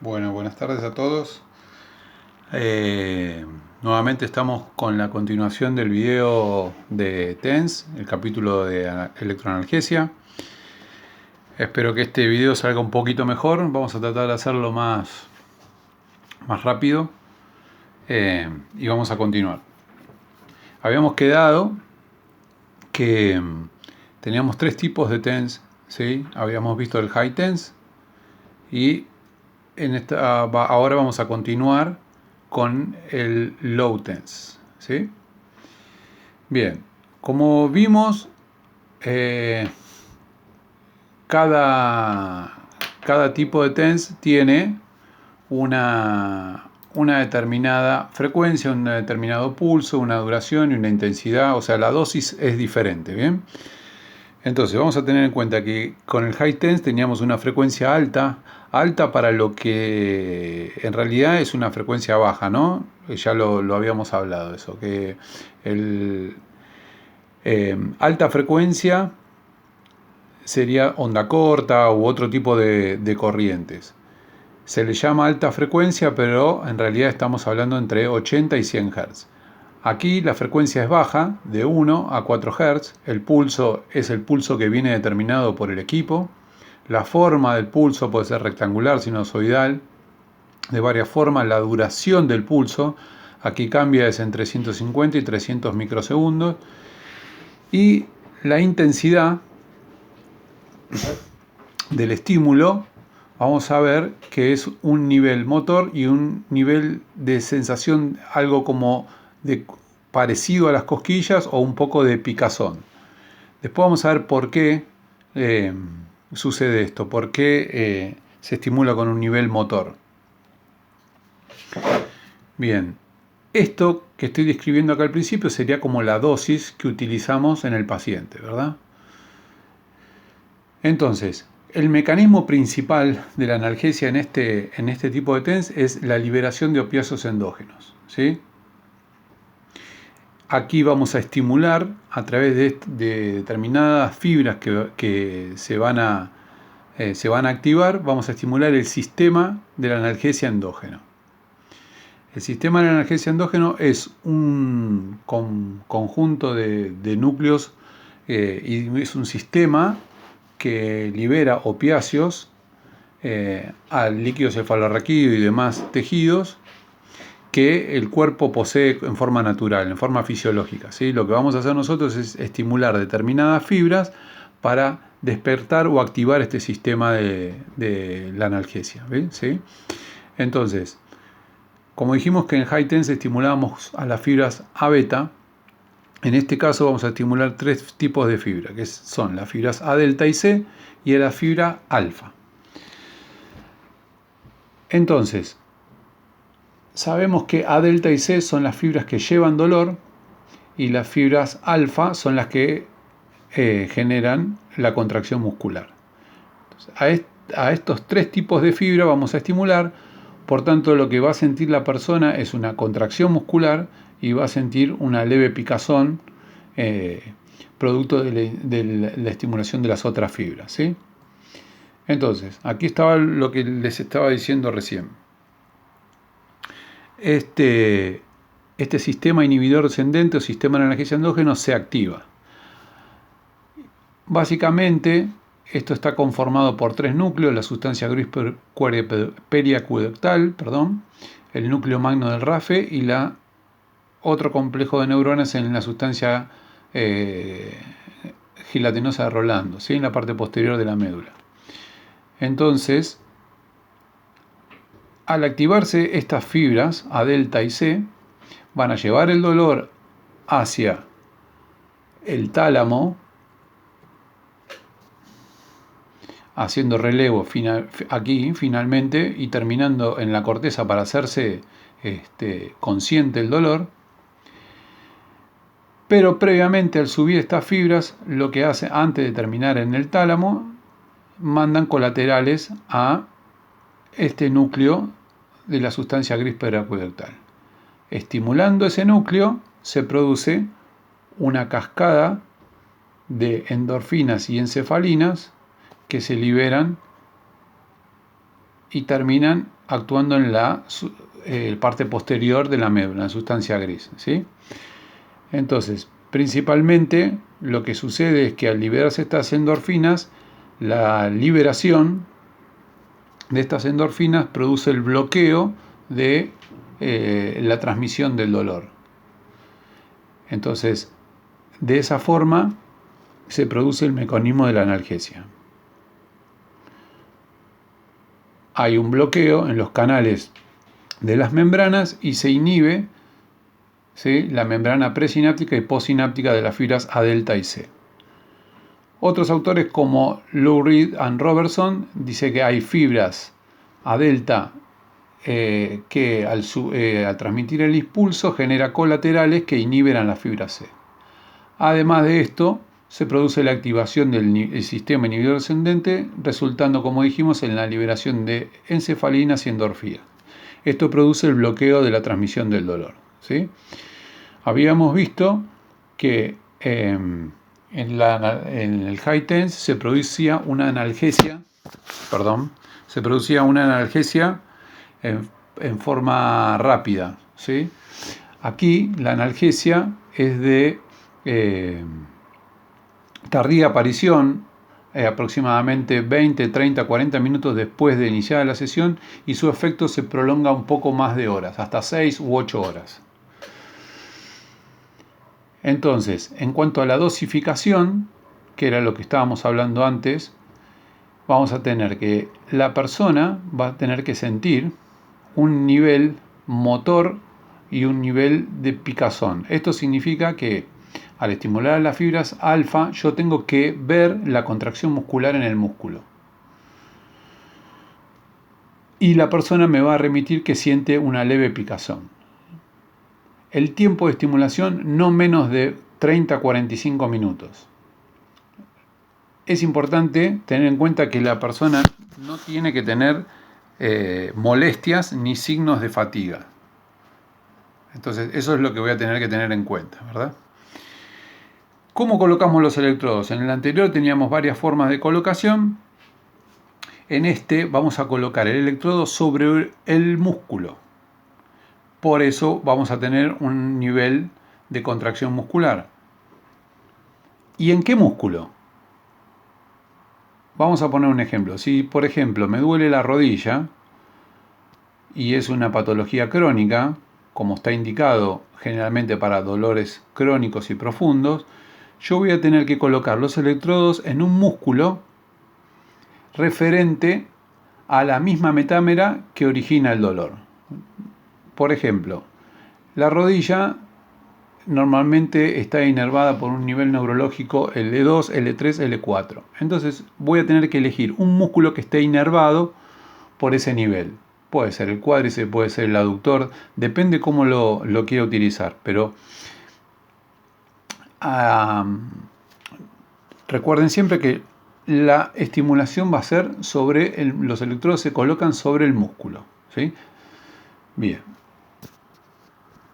Bueno, buenas tardes a todos. Nuevamente estamos con la continuación del video de TENS, el capítulo de electroanalgesia. Espero que este video salga un poquito mejor. Vamos a tratar de hacerlo más rápido y vamos a continuar. Habíamos quedado que teníamos tres tipos de TENS, ¿sí? Habíamos visto el High TENS y ahora vamos a continuar con el Low Tense, ¿sí? Bien, como vimos, cada tipo de tense tiene una determinada frecuencia, un determinado pulso, una duración y una intensidad, o sea, la dosis es diferente, ¿bien? Entonces vamos a tener en cuenta que con el high tense teníamos una frecuencia alta para lo que en realidad es una frecuencia baja, ¿no? Ya lo habíamos hablado eso, que alta frecuencia sería onda corta u otro tipo de corrientes. Se le llama alta frecuencia, pero en realidad estamos hablando entre 80 y 100 Hz. Aquí la frecuencia es baja, de 1 a 4 Hz. El pulso es el pulso que viene determinado por el equipo. La forma del pulso puede ser rectangular, sinusoidal, de varias formas. La duración del pulso, aquí cambia, es entre 150 y 300 microsegundos. Y la intensidad del estímulo, vamos a ver que es un nivel motor y un nivel de sensación, algo como parecido a las cosquillas o un poco de picazón. Después vamos a ver por qué sucede esto, por qué se estimula con un nivel motor. Bien, esto que estoy describiendo acá al principio sería como la dosis que utilizamos en el paciente, ¿verdad? Entonces, el mecanismo principal de la analgesia en este tipo de TENS es la liberación de opiáceos endógenos, ¿sí? Aquí vamos a estimular a través de determinadas fibras que se van a activar, vamos a estimular el sistema de la analgesia endógeno. El sistema de la analgesia endógeno es un conjunto de núcleos y es un sistema que libera opiáceos al líquido cefalorraquídeo y demás tejidos que el cuerpo posee en forma natural, en forma fisiológica, ¿sí? Lo que vamos a hacer nosotros es estimular determinadas fibras para despertar o activar este sistema de la analgesia, ¿sí? Entonces, como dijimos que en high tense estimulábamos a las fibras A beta, en este caso vamos a estimular tres tipos de fibra, que son las fibras A delta y C y la fibra alfa. Entonces, sabemos que A delta y C son las fibras que llevan dolor y las fibras alfa son las que generan la contracción muscular. Entonces, a estos tres tipos de fibra vamos a estimular, por tanto lo que va a sentir la persona es una contracción muscular y va a sentir una leve picazón producto de la estimulación de las otras fibras, ¿sí? Entonces, aquí estaba lo que les estaba diciendo recién. Este sistema inhibidor descendente o sistema de analgesia endógeno se activa. Básicamente, esto está conformado por tres núcleos: la sustancia gris periacuectal, el núcleo magno del RAFE y otro complejo de neuronas en la sustancia gelatinosa de Rolando, ¿sí? En la parte posterior de la médula. Entonces, al activarse estas fibras A delta y C, van a llevar el dolor hacia el tálamo, haciendo relevo aquí finalmente y terminando en la corteza para hacerse consciente el dolor. Pero previamente, al subir estas fibras, lo que hace antes de terminar en el tálamo, mandan colaterales a este núcleo de la sustancia gris periacuectal. Estimulando ese núcleo se produce una cascada de endorfinas y encefalinas que se liberan y terminan actuando en la parte posterior de la médula, la sustancia gris, ¿sí? Entonces, principalmente lo que sucede es que al liberarse estas endorfinas, la liberación de estas endorfinas produce el bloqueo de la transmisión del dolor. Entonces, de esa forma se produce el mecanismo de la analgesia. Hay un bloqueo en los canales de las membranas y se inhibe, ¿sí?, la membrana presináptica y postsináptica de las fibras A delta y C. Otros autores como Lou Reed y Robertson dicen que hay fibras A delta que al transmitir el impulso genera colaterales que inhiben a la fibra C. Además de esto, se produce la activación del sistema inhibidor ascendente, resultando, como dijimos, en la liberación de encefalinas y endorfinas. Esto produce el bloqueo de la transmisión del dolor, ¿sí? Habíamos visto que en el high tense se producía una analgesia, en forma rápida, ¿sí? Aquí la analgesia es de tardía aparición, aproximadamente 20, 30, 40 minutos después de iniciada la sesión, y su efecto se prolonga un poco más de horas, hasta 6 u 8 horas. Entonces, en cuanto a la dosificación, que era lo que estábamos hablando antes, vamos a tener que la persona va a tener que sentir un nivel motor y un nivel de picazón. Esto significa que al estimular las fibras alfa, yo tengo que ver la contracción muscular en el músculo. Y la persona me va a remitir que siente una leve picazón. El tiempo de estimulación no menos de 30 a 45 minutos. Es importante tener en cuenta que la persona no tiene que tener molestias ni signos de fatiga. Entonces, eso es lo que voy a tener que tener en cuenta, ¿verdad? ¿Cómo colocamos los electrodos? En el anterior teníamos varias formas de colocación. En este vamos a colocar el electrodo sobre el músculo. Por eso vamos a tener un nivel de contracción muscular. ¿Y en qué músculo? Vamos a poner un ejemplo. Si, por ejemplo, me duele la rodilla y es una patología crónica, como está indicado generalmente para dolores crónicos y profundos, yo voy a tener que colocar los electrodos en un músculo referente a la misma metámera que origina el dolor. Por ejemplo, la rodilla normalmente está inervada por un nivel neurológico L2, L3, L4. Entonces voy a tener que elegir un músculo que esté inervado por ese nivel. Puede ser el cuádriceps, puede ser el aductor, depende cómo lo quiera utilizar. Pero recuerden siempre que la estimulación va a ser sobre los electrodos se colocan sobre el músculo, ¿sí? Bien.